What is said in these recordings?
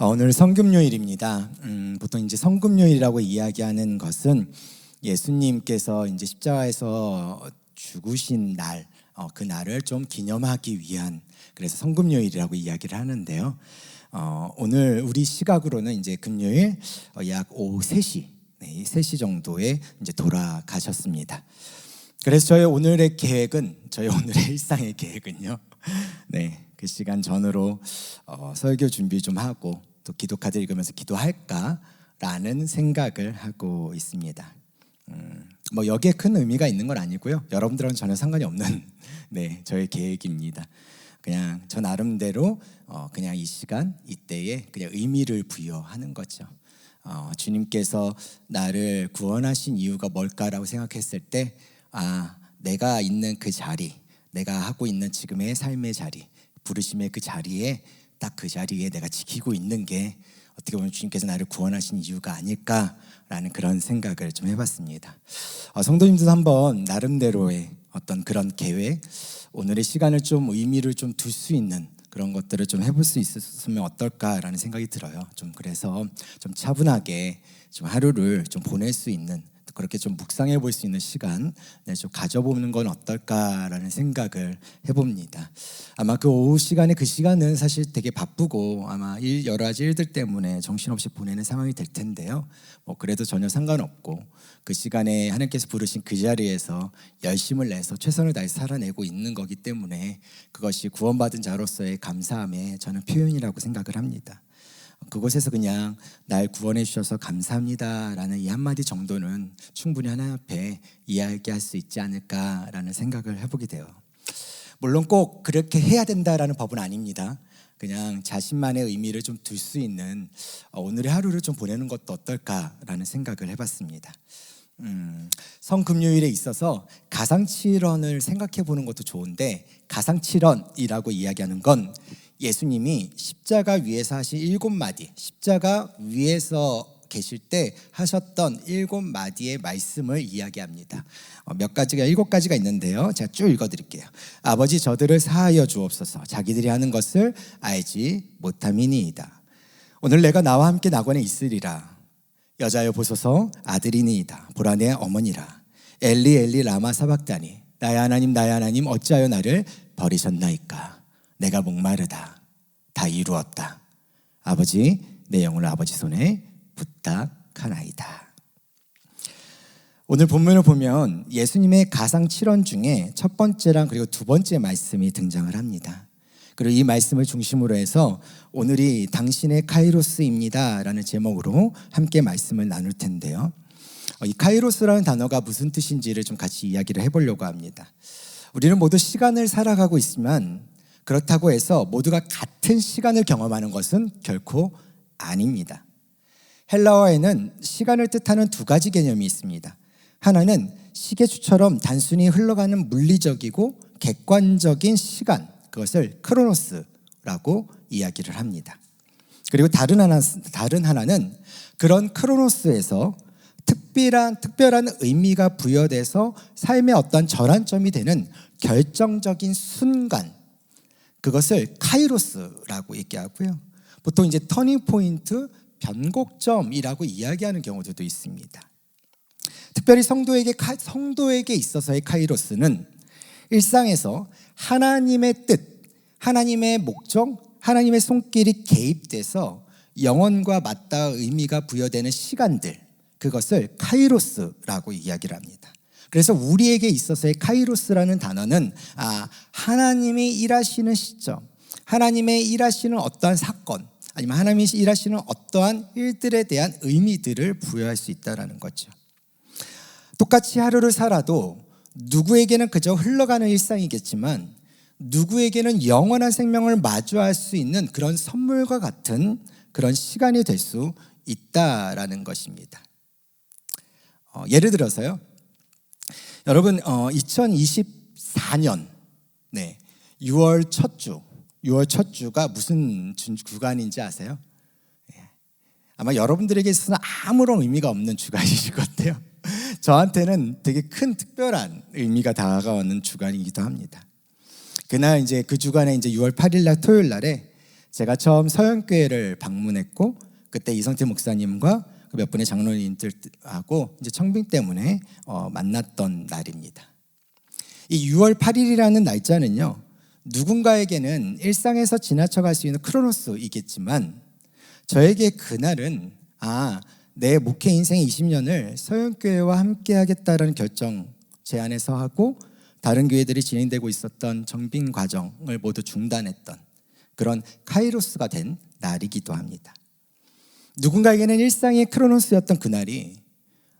오늘 성금요일입니다. 보통 이제 성금요일이라고 이야기하는 것은 예수님께서 이제 십자가에서 죽으신 날, 그 날을 좀 기념하기 위한, 그래서 성금요일이라고 이야기를 하는데요. 오늘 우리 시각으로는 이제 금요일 약 오후 3시, 3시 정도에 이제 돌아가셨습니다. 그래서 저희 오늘의 일상의 계획은요. 그 시간 전으로 설교 준비 좀 하고 또 기도카드 읽으면서 기도할까라는 생각을 하고 있습니다. 뭐 여기에 큰 의미가 있는 건 아니고요. 여러분들은 전혀 상관이 없는 저의 계획입니다. 그냥 저 나름대로 그냥 이 시간 이때에 그냥 의미를 부여하는 거죠. 주님께서 나를 구원하신 이유가 뭘까라고 생각했을 때 내가 있는 그 자리, 내가 하고 있는 지금의 삶의 자리, 부르심의 그 자리에 딱 그 자리에 내가 지키고 있는 게 어떻게 보면 주님께서 나를 구원하신 이유가 아닐까라는 그런 생각을 좀 해봤습니다. 성도님들도 한번 나름대로의 어떤 그런 계획, 오늘의 시간을 좀 의미를 좀 둘 수 있는 그런 것들을 좀 해볼 수 있었으면 어떨까라는 생각이 들어요. 좀 그래서 좀 차분하게 좀 하루를 좀 보낼 수 있는, 그렇게 좀 묵상해 볼 수 있는 시간 좀 가져보는 건 어떨까라는 생각을 해봅니다. 아마 그 오후 시간에 그 시간은 사실 되게 바쁘고 아마 여러 가지 일들 때문에 정신없이 보내는 상황이 될 텐데요. 그래도 전혀 상관없고 그 시간에 하나님께서 부르신 그 자리에서 열심을 내서 최선을 다해 살아내고 있는 거기 때문에 그것이 구원받은 자로서의 감사함의 저는 표현이라고 생각을 합니다. 그곳에서 그냥 날 구원해 주셔서 감사합니다라는 이 한마디 정도는 충분히 하나님 앞에 이야기할 수 있지 않을까라는 생각을 해보게 돼요. 물론 꼭 그렇게 해야 된다라는 법은 아닙니다. 그냥 자신만의 의미를 좀 둘 수 있는 오늘의 하루를 좀 보내는 것도 어떨까라는 생각을 해봤습니다. 성금요일에 있어서 가상칠언을 생각해 보는 것도 좋은데, 가상칠언이라고 이야기하는 건 예수님이 십자가 위에서 하신 7마디, 십자가 위에서 계실 때 하셨던 7마디의 말씀을 이야기합니다. 몇 가지가 7가지가 있는데요. 제가 쭉 읽어드릴게요. 아버지 저들을 사하여 주옵소서. 자기들이 하는 것을 알지 못함이니이다. 오늘 내가 나와 함께 낙원에 있으리라. 여자여 보소서 아들이니이다. 보라 내 어머니라. 엘리 엘리 라마 사박다니. 나의 하나님 어찌하여 나를 버리셨나이까. 내가 목마르다. 다 이루었다. 아버지 내 영혼을 아버지 손에 부탁하나이다. 오늘 본문을 보면 예수님의 가상칠언 중에 첫 번째랑 그리고 두 번째 말씀이 등장을 합니다. 그리고 이 말씀을 중심으로 해서 오늘이 당신의 카이로스입니다 라는 제목으로 함께 말씀을 나눌 텐데요. 이 카이로스라는 단어가 무슨 뜻인지를 좀 같이 이야기를 해보려고 합니다. 우리는 모두 시간을 살아가고 있지만 그렇다고 해서 모두가 같은 시간을 경험하는 것은 결코 아닙니다. 헬라어에는 시간을 뜻하는 두 가지 개념이 있습니다. 하나는 시계추처럼 단순히 흘러가는 물리적이고 객관적인 시간, 그것을 크로노스라고 이야기를 합니다. 그리고 다른 하나는 그런 크로노스에서 특별한 의미가 부여돼서 삶의 어떤 전환점이 되는 결정적인 순간, 그것을 카이로스라고 얘기하고요. 보통 이제 터닝 포인트, 변곡점이라고 이야기하는 경우들도 있습니다. 특별히 성도에게 있어서의 카이로스는 일상에서 하나님의 뜻, 하나님의 목적, 하나님의 손길이 개입돼서 영혼과 맞닿아 의미가 부여되는 시간들, 그것을 카이로스라고 이야기를 합니다. 그래서 우리에게 있어서의 카이로스라는 단어는 하나님이 일하시는 시점, 하나님의 일하시는 어떠한 사건, 아니면 하나님이 일하시는 어떠한 일들에 대한 의미들을 부여할 수 있다는 거죠. 똑같이 하루를 살아도 누구에게는 그저 흘러가는 일상이겠지만 누구에게는 영원한 생명을 마주할 수 있는 그런 선물과 같은 그런 시간이 될 수 있다라는 것입니다. 예를 들어서요. 여러분 2024년 6월 첫 주가 무슨 주간인지 아세요? 아마 여러분들에게 있어서는 아무런 의미가 없는 주간이실 것 같아요. 저한테는 되게 큰 특별한 의미가 다가오는 주간이기도 합니다. 그날 이제 그 주간에 이제 6월 8일 날 토요일 날에 제가 처음 서영교회를 방문했고 그때 이성태 목사님과 몇 분의 장로님들하고 이제 청빙 때문에 만났던 날입니다. 이 6월 8일이라는 날짜는요, 누군가에게는 일상에서 지나쳐갈 수 있는 크로노스이겠지만 저에게 그날은 내 목회 인생 20년을 서영교회와 함께 하겠다라는 결정 제 안에서 하고 다른 교회들이 진행되고 있었던 정빙 과정을 모두 중단했던 그런 카이로스가 된 날이기도 합니다. 누군가에게는 일상의 크로노스였던 그날이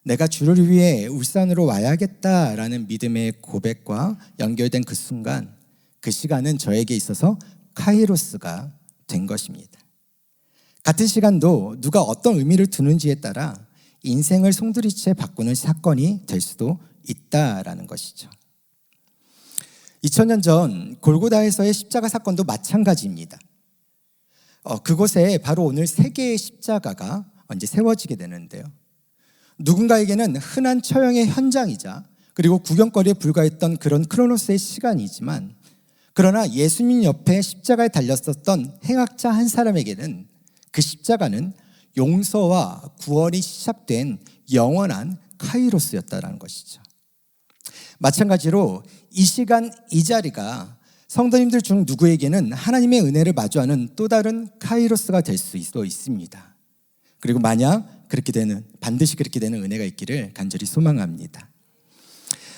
내가 주를 위해 울산으로 와야겠다라는 믿음의 고백과 연결된 그 순간, 그 시간은 저에게 있어서 카이로스가 된 것입니다. 같은 시간도 누가 어떤 의미를 두는지에 따라 인생을 송두리째 바꾸는 사건이 될 수도 있다라는 것이죠. 2000년 전 골고다에서의 십자가 사건도 마찬가지입니다. 그곳에 바로 오늘 세 개의 십자가가 이제 세워지게 되는데요. 누군가에게는 흔한 처형의 현장이자 그리고 구경거리에 불과했던 그런 크로노스의 시간이지만, 그러나 예수님 옆에 십자가에 달렸었던 행악자 한 사람에게는 그 십자가는 용서와 구원이 시작된 영원한 카이로스였다는 것이죠. 마찬가지로 이 시간 이 자리가 성도님들 중 누구에게는 하나님의 은혜를 마주하는 또 다른 카이로스가 될 수도 있습니다. 그리고 만약 그렇게 되는, 반드시 그렇게 되는 은혜가 있기를 간절히 소망합니다.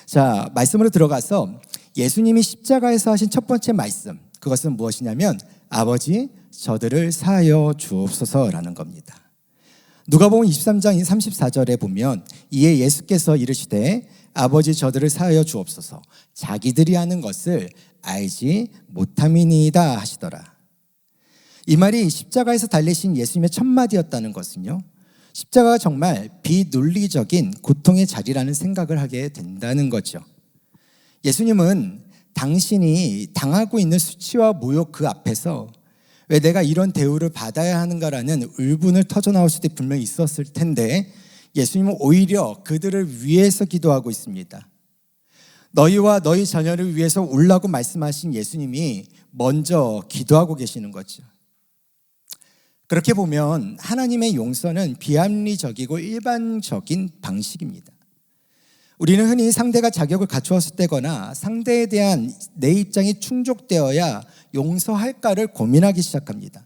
자, 말씀으로 들어가서 예수님이 십자가에서 하신 첫 번째 말씀, 그것은 무엇이냐면 아버지 저들을 사하여 주옵소서라는 겁니다. 누가복음 23장 34절에 보면 이에 예수께서 이르시되 아버지 저들을 사하여 주옵소서 자기들이 하는 것을 알지 못함이니이다 하시더라. 이 말이 십자가에서 달리신 예수님의 첫 마디였다는 것은요, 십자가가 정말 비논리적인 고통의 자리라는 생각을 하게 된다는 거죠. 예수님은 당신이 당하고 있는 수치와 모욕 그 앞에서 왜 내가 이런 대우를 받아야 하는가라는 울분을 터져나올 수도 분명히 있었을 텐데, 예수님은 오히려 그들을 위해서 기도하고 있습니다. 너희와 너희 자녀를 위해서 울라고 말씀하신 예수님이 먼저 기도하고 계시는 거죠. 그렇게 보면 하나님의 용서는 비합리적이고 일반적인 방식입니다. 우리는 흔히 상대가 자격을 갖추었을 때거나 상대에 대한 내 입장이 충족되어야 용서할까를 고민하기 시작합니다.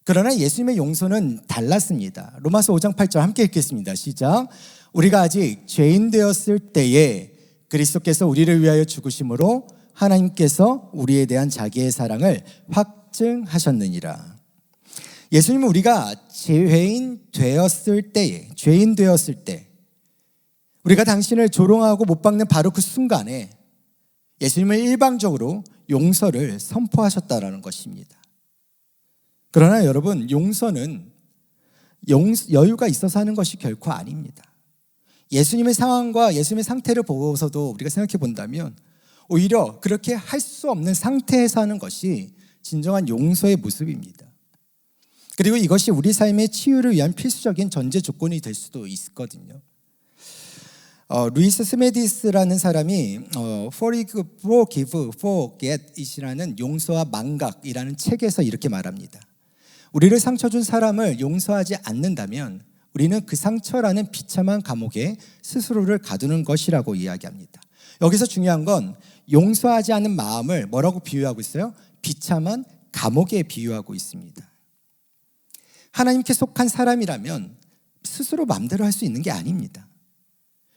그러나 예수님의 용서는 달랐습니다. 로마서 5장 8절 함께 읽겠습니다. 시작. 우리가 아직 죄인 되었을 때에 그리스도께서 우리를 위하여 죽으심으로 하나님께서 우리에 대한 자기의 사랑을 확증하셨느니라. 예수님은 우리가 죄인 되었을 때, 우리가 당신을 조롱하고 못 박는 바로 그 순간에 예수님은 일방적으로 용서를 선포하셨다라는 것입니다. 그러나 여러분, 용서는 여유가 있어서 하는 것이 결코 아닙니다. 예수님의 상황과 예수님의 상태를 보고서도 우리가 생각해 본다면 오히려 그렇게 할 수 없는 상태에서 하는 것이 진정한 용서의 모습입니다. 그리고 이것이 우리 삶의 치유를 위한 필수적인 전제 조건이 될 수도 있거든요. 루이스 스메디스라는 사람이 Forgive, Forget이라는 용서와 망각이라는 책에서 이렇게 말합니다. 우리를 상처 준 사람을 용서하지 않는다면 우리는 그 상처라는 비참한 감옥에 스스로를 가두는 것이라고 이야기합니다. 여기서 중요한 건 용서하지 않는 마음을 뭐라고 비유하고 있어요? 비참한 감옥에 비유하고 있습니다. 하나님께 속한 사람이라면 스스로 마음대로 할 수 있는 게 아닙니다.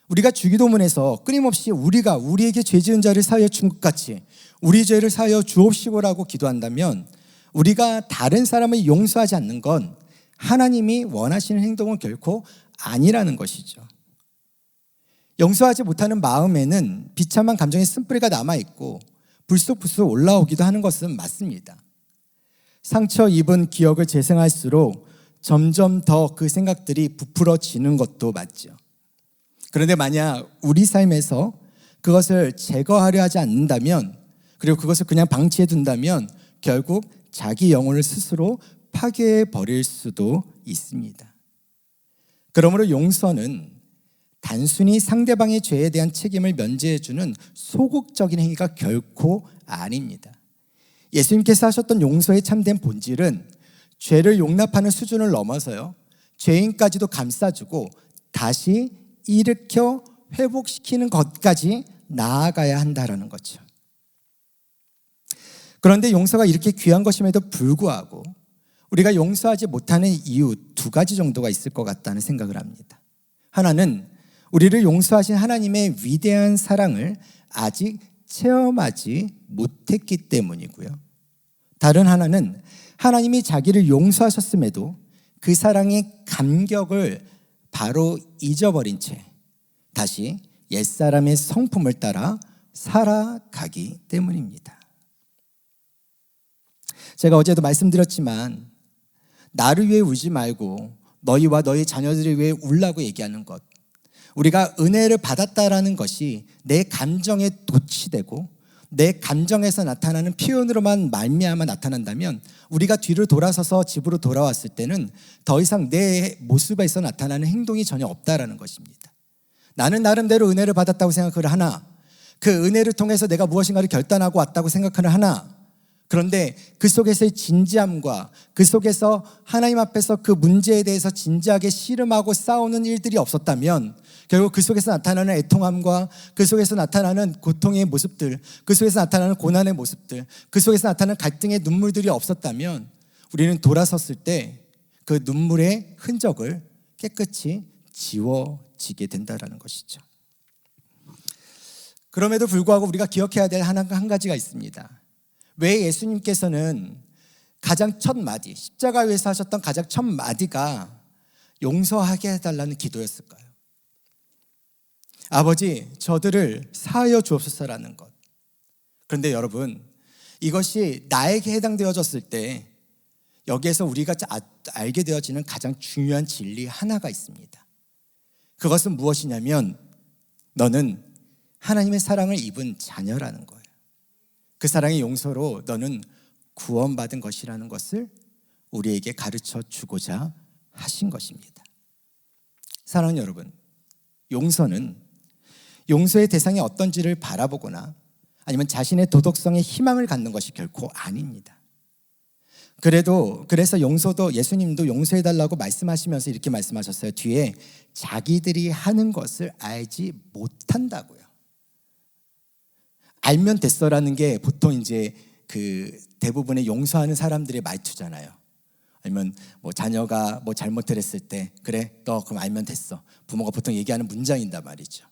우리가 주기도문에서 끊임없이 우리가 우리에게 죄 지은 자를 사하여 준 것 같이 우리 죄를 사하여 주옵시고라고 기도한다면 우리가 다른 사람을 용서하지 않는 건 하나님이 원하시는 행동은 결코 아니라는 것이죠. 용서하지 못하는 마음에는 비참한 감정의 쓴뿌리가 남아있고 불쑥불쑥 올라오기도 하는 것은 맞습니다. 상처 입은 기억을 재생할수록 점점 더 그 생각들이 부풀어지는 것도 맞죠. 그런데 만약 우리 삶에서 그것을 제거하려 하지 않는다면, 그리고 그것을 그냥 방치해 둔다면 결국 자기 영혼을 스스로 파괴해 버릴 수도 있습니다. 그러므로 용서는 단순히 상대방의 죄에 대한 책임을 면제해 주는 소극적인 행위가 결코 아닙니다. 예수님께서 하셨던 용서의 참된 본질은 죄를 용납하는 수준을 넘어서요, 죄인까지도 감싸주고 다시 일으켜 회복시키는 것까지 나아가야 한다라는 거죠. 그런데 용서가 이렇게 귀한 것임에도 불구하고 우리가 용서하지 못하는 이유 두 가지 정도가 있을 것 같다는 생각을 합니다. 하나는 우리를 용서하신 하나님의 위대한 사랑을 아직 체험하지 못했기 때문이고요. 다른 하나는 하나님이 자기를 용서하셨음에도 그 사랑의 감격을 바로 잊어버린 채 다시 옛사람의 성품을 따라 살아가기 때문입니다. 제가 어제도 말씀드렸지만 나를 위해 울지 말고 너희와 너희 자녀들을 위해 울라고 얘기하는 것, 우리가 은혜를 받았다라는 것이 내 감정에 도취되고 내 감정에서 나타나는 표현으로만 말미암아 나타난다면 우리가 뒤를 돌아서서 집으로 돌아왔을 때는 더 이상 내 모습에서 나타나는 행동이 전혀 없다라는 것입니다. 나는 나름대로 은혜를 받았다고 생각을 하나, 그 은혜를 통해서 내가 무엇인가를 결단하고 왔다고 생각을 하나, 그런데 그 속에서의 진지함과 그 속에서 하나님 앞에서 그 문제에 대해서 진지하게 씨름하고 싸우는 일들이 없었다면 결국 그 속에서 나타나는 애통함과 그 속에서 나타나는 고통의 모습들, 그 속에서 나타나는 고난의 모습들, 그 속에서 나타나는 갈등의 눈물들이 없었다면 우리는 돌아섰을 때 그 눈물의 흔적을 깨끗이 지워지게 된다는 것이죠. 그럼에도 불구하고 우리가 기억해야 될 한 가지가 있습니다. 왜 예수님께서는 가장 첫 마디, 십자가 위에서 하셨던 가장 첫 마디가 용서하게 해달라는 기도였을까요? 아버지, 저들을 사하여 주옵소서라는 것. 그런데 여러분, 이것이 나에게 해당되어졌을 때 여기에서 우리가 알게 되어지는 가장 중요한 진리 하나가 있습니다. 그것은 무엇이냐면 너는 하나님의 사랑을 입은 자녀라는 거예요. 그 사랑의 용서로 너는 구원받은 것이라는 것을 우리에게 가르쳐 주고자 하신 것입니다. 사랑하는 여러분, 용서는 용서의 대상이 어떤지를 바라보거나 아니면 자신의 도덕성에 희망을 갖는 것이 결코 아닙니다. 그래서 용서도, 예수님도 용서해달라고 말씀하시면서 이렇게 말씀하셨어요. 뒤에 자기들이 하는 것을 알지 못한다고요. 알면 됐어라는 게 보통 이제 그 대부분의 용서하는 사람들의 말투잖아요. 아니면 뭐 자녀가 뭐 잘못을 했을 때 그래 너 그럼 알면 됐어. 부모가 보통 얘기하는 문장인단 말이죠.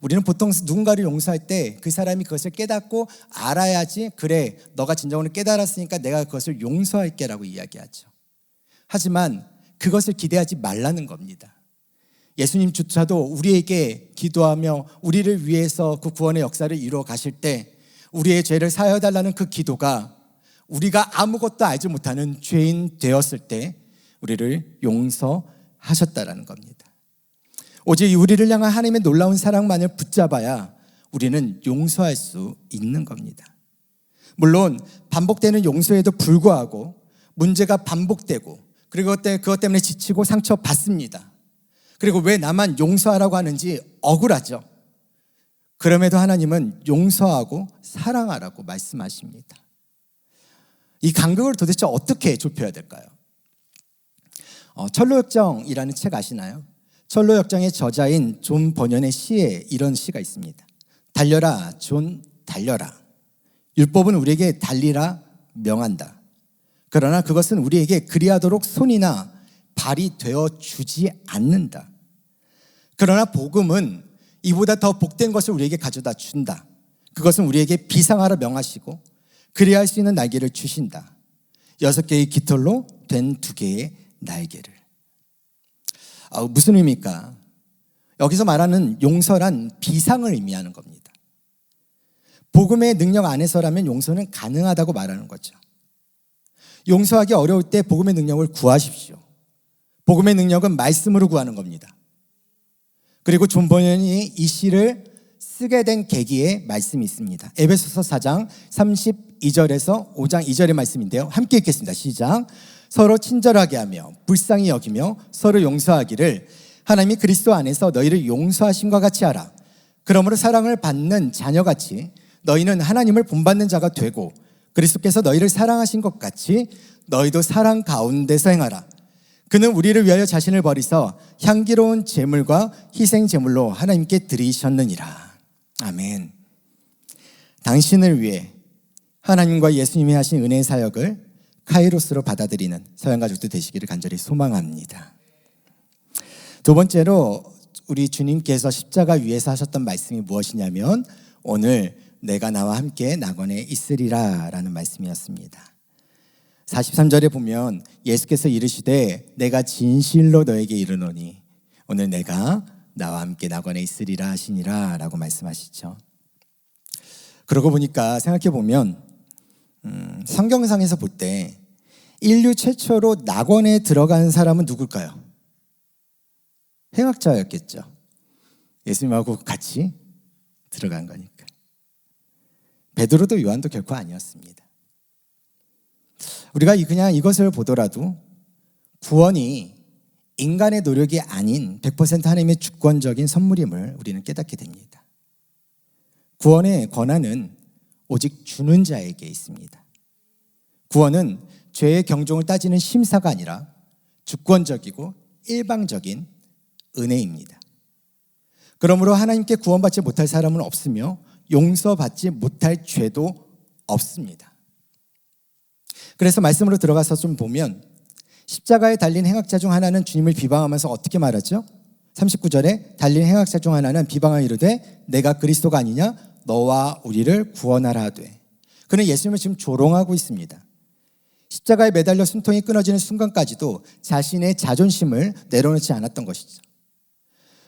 우리는 보통 누군가를 용서할 때 그 사람이 그것을 깨닫고 알아야지 그래 너가 진정으로 깨달았으니까 내가 그것을 용서할게 라고 이야기하죠. 하지만 그것을 기대하지 말라는 겁니다. 예수님조차도 우리에게 기도하며 우리를 위해서 그 구원의 역사를 이루어 가실 때 우리의 죄를 사하여 달라는 그 기도가 우리가 아무것도 알지 못하는 죄인 되었을 때 우리를 용서하셨다라는 겁니다. 오직 우리를 향한 하나님의 놀라운 사랑만을 붙잡아야 우리는 용서할 수 있는 겁니다. 물론 반복되는 용서에도 불구하고 문제가 반복되고 그리고 그것 때문에 지치고 상처받습니다. 그리고 왜 나만 용서하라고 하는지 억울하죠. 그럼에도 하나님은 용서하고 사랑하라고 말씀하십니다. 이 간격을 도대체 어떻게 좁혀야 될까요? 철로역정이라는 책 아시나요? 철로역정의 저자인 존 버년의 시에 이런 시가 있습니다. 달려라 존 달려라. 율법은 우리에게 달리라 명한다. 그러나 그것은 우리에게 그리하도록 손이나 발이 되어 주지 않는다. 그러나 복음은 이보다 더 복된 것을 우리에게 가져다 준다. 그것은 우리에게 비상하라 명하시고 그리할 수 있는 날개를 주신다. 6개의 깃털로 된 2개의 날개를. 무슨 의미입니까? 여기서 말하는 용서란 비상을 의미하는 겁니다. 복음의 능력 안에서라면 용서는 가능하다고 말하는 거죠. 용서하기 어려울 때 복음의 능력을 구하십시오. 복음의 능력은 말씀으로 구하는 겁니다. 그리고 존 버년이 이 시를 쓰게 된 계기에 말씀이 있습니다. 에베소서 4장 32절에서 5장 2절의 말씀인데요. 함께 읽겠습니다. 시작. 서로 친절하게 하며 불쌍히 여기며 서로 용서하기를 하나님이 그리스도 안에서 너희를 용서하심과 같이 하라. 그러므로 사랑을 받는 자녀같이 너희는 하나님을 본받는 자가 되고 그리스도께서 너희를 사랑하신 것 같이 너희도 사랑 가운데서 행하라. 그는 우리를 위하여 자신을 버리사 향기로운 제물과 희생 제물로 하나님께 드리셨느니라. 아멘. 당신을 위해 하나님과 예수님이 하신 은혜의 사역을 카이로스로 받아들이는 서양 가족들 되시기를 간절히 소망합니다. 두 번째로 우리 주님께서 십자가 위에서 하셨던 말씀이 무엇이냐면 오늘 내가 나와 함께 낙원에 있으리라 라는 말씀이었습니다. 43절에 보면 예수께서 이르시되 내가 진실로 너에게 이르노니 오늘 내가 나와 함께 낙원에 있으리라 하시니라 라고 말씀하시죠. 그러고 보니까 생각해 보면 성경상에서 볼 때 인류 최초로 낙원에 들어간 사람은 누굴까요? 행악자였겠죠. 예수님하고 같이 들어간 거니까. 베드로도 요한도 결코 아니었습니다. 우리가 그냥 이것을 보더라도 구원이 인간의 노력이 아닌 100% 하나님의 주권적인 선물임을 우리는 깨닫게 됩니다. 구원의 권한은 오직 주는 자에게 있습니다. 구원은 죄의 경종을 따지는 심사가 아니라 주권적이고 일방적인 은혜입니다. 그러므로 하나님께 구원받지 못할 사람은 없으며 용서받지 못할 죄도 없습니다. 그래서 말씀으로 들어가서 좀 보면 십자가에 달린 행악자 중 하나는 주님을 비방하면서 어떻게 말하죠? 39절에 달린 행악자 중 하나는 비방하여 이르되 내가 그리스도가 아니냐? 너와 우리를 구원하라 하되. 그는 예수님을 지금 조롱하고 있습니다. 십자가에 매달려 숨통이 끊어지는 순간까지도 자신의 자존심을 내려놓지 않았던 것이죠.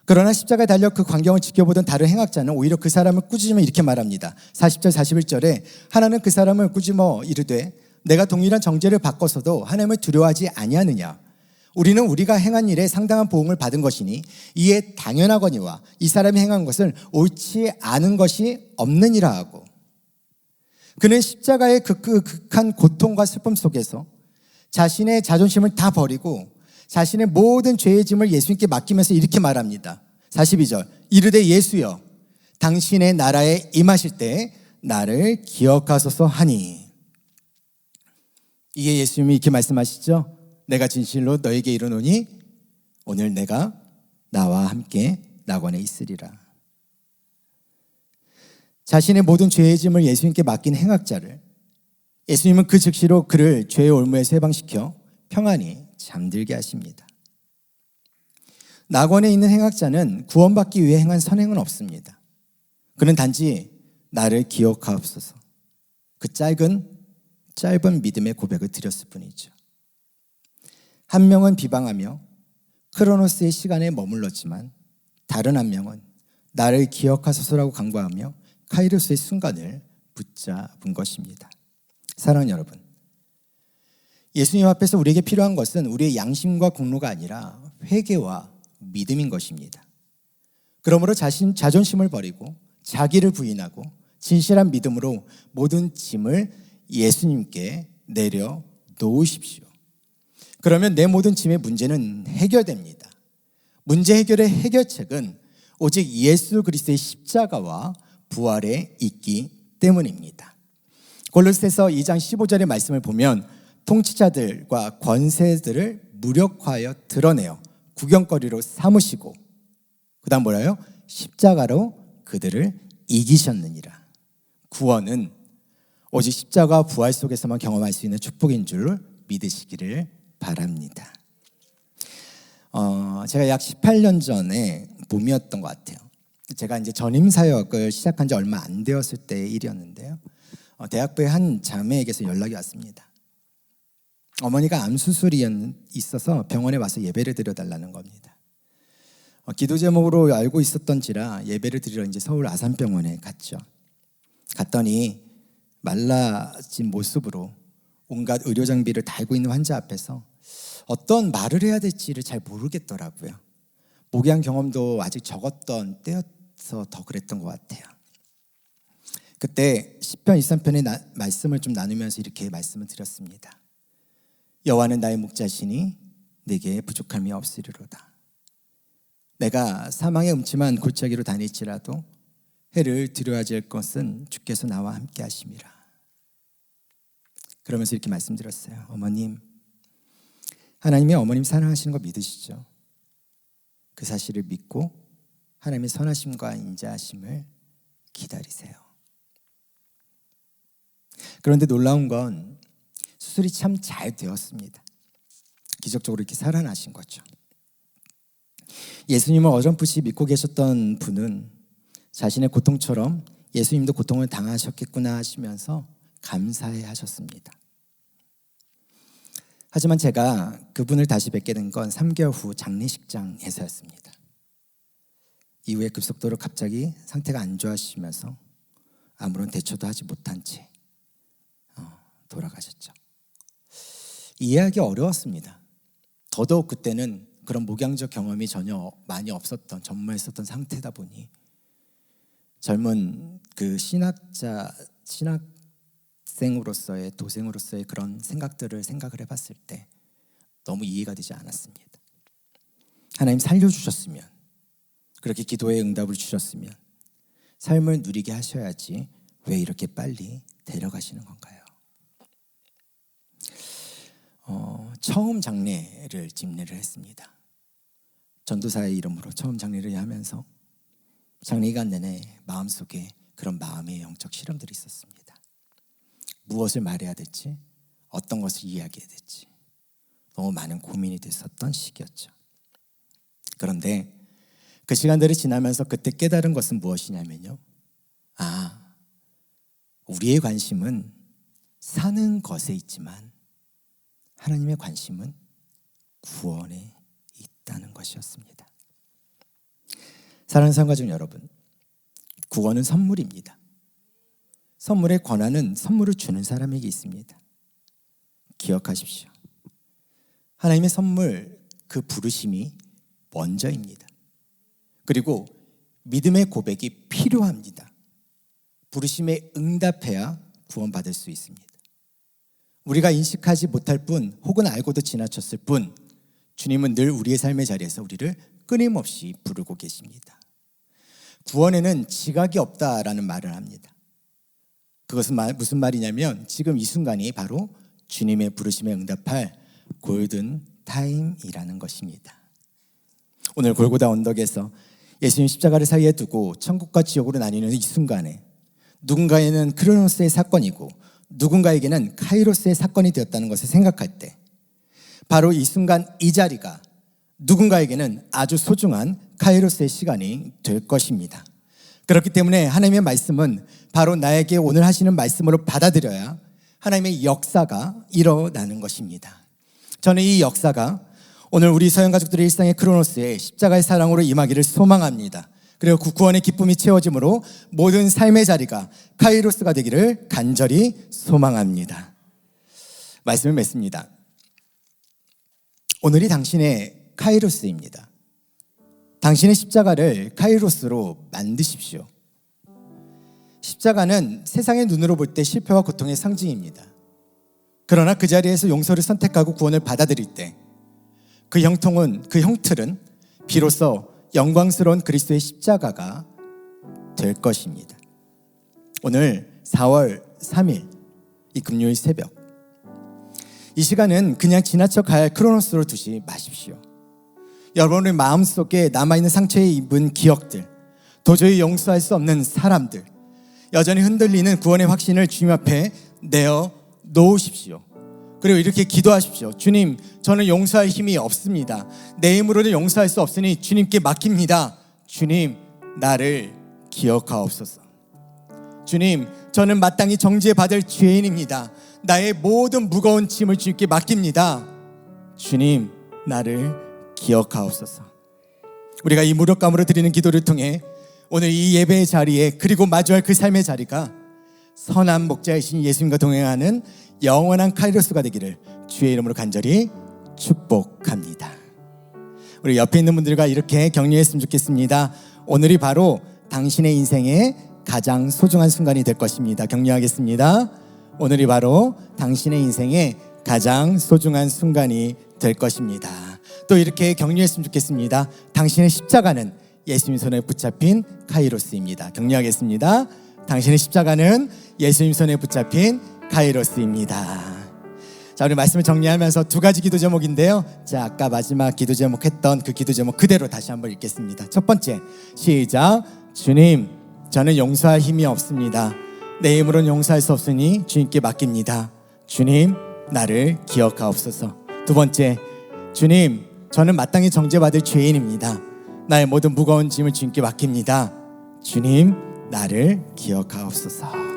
그러나 십자가에 달려 그 광경을 지켜보던 다른 행악자는 오히려 그 사람을 꾸짖으며 이렇게 말합니다. 40절 41절에 하나는 그 사람을 꾸짖어 이르되 내가 동일한 정죄를 받고서도 하나님을 두려워하지 아니하느냐. 우리는 우리가 행한 일에 상당한 보응을 받은 것이니 이에 당연하거니와 이 사람이 행한 것은 옳지 않은 것이 없느니라 하고. 그는 십자가의 극한 고통과 슬픔 속에서 자신의 자존심을 다 버리고 자신의 모든 죄의 짐을 예수님께 맡기면서 이렇게 말합니다. 42절 이르되 예수여 당신의 나라에 임하실 때 나를 기억하소서 하니. 이에 예수님이 이렇게 말씀하시죠. 내가 진실로 너에게 이르노니 오늘 내가 나와 함께 낙원에 있으리라. 자신의 모든 죄의 짐을 예수님께 맡긴 행악자를 예수님은 그 즉시로 그를 죄의 올무에서 해방시켜 평안히 잠들게 하십니다. 낙원에 있는 행악자는 구원받기 위해 행한 선행은 없습니다. 그는 단지 나를 기억하옵소서 그 짧은 믿음의 고백을 드렸을 뿐이죠. 한 명은 비방하며 크로노스의 시간에 머물렀지만 다른 한 명은 나를 기억하소서라고 간구하며 카이로스의 순간을 붙잡은 것입니다. 사랑하는 여러분, 예수님 앞에서 우리에게 필요한 것은 우리의 양심과 공로가 아니라 회개와 믿음인 것입니다. 그러므로 자존심을 버리고 자기를 부인하고 진실한 믿음으로 모든 짐을 예수님께 내려놓으십시오. 그러면 내 모든 짐의 문제는 해결됩니다. 문제 해결의 해결책은 오직 예수 그리스도의 십자가와 부활에 있기 때문입니다. 골로새서 2장 15절의 말씀을 보면 통치자들과 권세들을 무력화하여 드러내어 구경거리로 삼으시고 그 다음 뭐라요? 십자가로 그들을 이기셨느니라. 구원은 오직 십자가 부활 속에서만 경험할 수 있는 축복인 줄 믿으시기를 바랍니다. 제가 약 18년 전에 봄이었던 것 같아요. 제가 이제 전임 사역을 시작한 지 얼마 안 되었을 때의 일이었는데요. 대학부의 한 자매에게서 연락이 왔습니다. 어머니가 암 수술이 있어서 병원에 와서 예배를 드려달라는 겁니다. 기도 제목으로 알고 있었던지라 예배를 드리러 이제 서울 아산병원에 갔죠. 갔더니 말라진 모습으로 온갖 의료 장비를 달고 있는 환자 앞에서 어떤 말을 해야 될지를 잘 모르겠더라고요. 목양 경험도 아직 적었던 때여서 더 그랬던 것 같아요. 그때 시편 23편의 말씀을 좀 나누면서 이렇게 말씀을 드렸습니다. 여호와는 나의 목자시니 내게 부족함이 없으리로다. 내가 사망의 음침한 골짜기로 다닐지라도 해를 두려워하지 할 것은 주께서 나와 함께 하심이라. 그러면서 이렇게 말씀드렸어요. 어머님, 하나님이 어머님 사랑하시는 거 믿으시죠? 그 사실을 믿고 하나님의 선하심과 인자하심을 기다리세요. 그런데 놀라운 건 수술이 참 잘 되었습니다. 기적적으로 이렇게 살아나신 거죠. 예수님을 어렴풋이 믿고 계셨던 분은 자신의 고통처럼 예수님도 고통을 당하셨겠구나 하시면서 감사해 하셨습니다. 하지만 제가 그분을 다시 뵙게 된 건 3개월 후 장례식장에서였습니다. 이후에 급속도로 갑자기 상태가 안 좋아지시면서 아무런 대처도 하지 못한 채 돌아가셨죠. 이해하기 어려웠습니다. 더더욱 그때는 그런 목양적 경험이 전혀 많이 없었던, 전무했었던 상태다 보니 젊은 그 신학생으로서의 도생으로서의 그런 생각을 해봤을 때 너무 이해가 되지 않았습니다. 하나님 살려주셨으면, 그렇게 기도의 응답을 주셨으면 삶을 누리게 하셔야지 왜 이렇게 빨리 데려가시는 건가요? 처음 장례를 집례를 했습니다. 전도사의 이름으로 처음 장례를 하면서 장례 기간 내내 마음속에 그런 마음의 영적 실험들이 있었습니다. 무엇을 말해야 될지, 어떤 것을 이야기해야 될지 너무 많은 고민이 됐었던 시기였죠. 그런데 그 시간들이 지나면서 그때 깨달은 것은 무엇이냐면요, 우리의 관심은 사는 것에 있지만 하나님의 관심은 구원에 있다는 것이었습니다. 사랑하는 성가족 여러분, 구원은 선물입니다. 선물의 권한은 선물을 주는 사람에게 있습니다. 기억하십시오. 하나님의 선물, 그 부르심이 먼저입니다. 그리고 믿음의 고백이 필요합니다. 부르심에 응답해야 구원받을 수 있습니다. 우리가 인식하지 못할 뿐, 혹은 알고도 지나쳤을 뿐, 주님은 늘 우리의 삶의 자리에서 우리를 끊임없이 부르고 계십니다. 구원에는 지각이 없다라는 말을 합니다. 그것은 무슨 말이냐면 지금 이 순간이 바로 주님의 부르심에 응답할 골든 타임이라는 것입니다. 오늘 골고다 언덕에서 예수님 십자가를 사이에 두고 천국과 지옥으로 나뉘는 이 순간에 누군가에는 크로노스의 사건이고 누군가에게는 카이로스의 사건이 되었다는 것을 생각할 때 바로 이 순간 이 자리가 누군가에게는 아주 소중한 카이로스의 시간이 될 것입니다. 그렇기 때문에 하나님의 말씀은 바로 나에게 오늘 하시는 말씀으로 받아들여야 하나님의 역사가 일어나는 것입니다. 저는 이 역사가 오늘 우리 서영 가족들의 일상의 크로노스에 십자가의 사랑으로 임하기를 소망합니다. 그리고 그 구원의 기쁨이 채워짐으로 모든 삶의 자리가 카이로스가 되기를 간절히 소망합니다. 말씀을 맺습니다. 오늘이 당신의 카이로스입니다. 당신의 십자가를 카이로스로 만드십시오. 십자가는 세상의 눈으로 볼 때 실패와 고통의 상징입니다. 그러나 그 자리에서 용서를 선택하고 구원을 받아들일 때 그 형틀은 비로소 영광스러운 그리스도의 십자가가 될 것입니다. 오늘 4월 3일 이 금요일 새벽, 이 시간은 그냥 지나쳐 갈 크로노스로 두지 마십시오. 여러분의 마음속에 남아있는 상처에 입은 기억들, 도저히 용서할 수 없는 사람들, 여전히 흔들리는 구원의 확신을 주님 앞에 내어 놓으십시오. 그리고 이렇게 기도하십시오. 주님, 저는 용서할 힘이 없습니다. 내 힘으로는 용서할 수 없으니 주님께 맡깁니다. 주님, 나를 기억하옵소서. 주님, 저는 마땅히 정죄받을 죄인입니다. 나의 모든 무거운 짐을 주님께 맡깁니다. 주님, 나를 기억하옵소서. 우리가 이 무력감으로 드리는 기도를 통해 오늘 이 예배의 자리에, 그리고 마주할 그 삶의 자리가 선한 목자이신 예수님과 동행하는 영원한 카이로스가 되기를 주의 이름으로 간절히 축복합니다. 우리 옆에 있는 분들과 이렇게 격려했으면 좋겠습니다. 오늘이 바로 당신의 인생의 가장 소중한 순간이 될 것입니다. 격려하겠습니다. 오늘이 바로 당신의 인생의 가장 소중한 순간이 될 것입니다. 또 이렇게 격려했으면 좋겠습니다. 당신의 십자가는 예수님 손에 붙잡힌 카이로스입니다. 격려하겠습니다. 당신의 십자가는 예수님 손에 붙잡힌 카이로스입니다. 자, 우리 말씀을 정리하면서 두 가지 기도 제목인데요. 자, 아까 마지막 기도 제목 했던 그 기도 제목 그대로 다시 한번 읽겠습니다. 첫 번째, 시작. 주님, 저는 용서할 힘이 없습니다. 내 힘으로는 용서할 수 없으니 주님께 맡깁니다. 주님, 나를 기억하옵소서. 두 번째, 주님, 저는 마땅히 정죄받을 죄인입니다. 나의 모든 무거운 짐을 주님께 맡깁니다. 주님, 나를 기억하옵소서.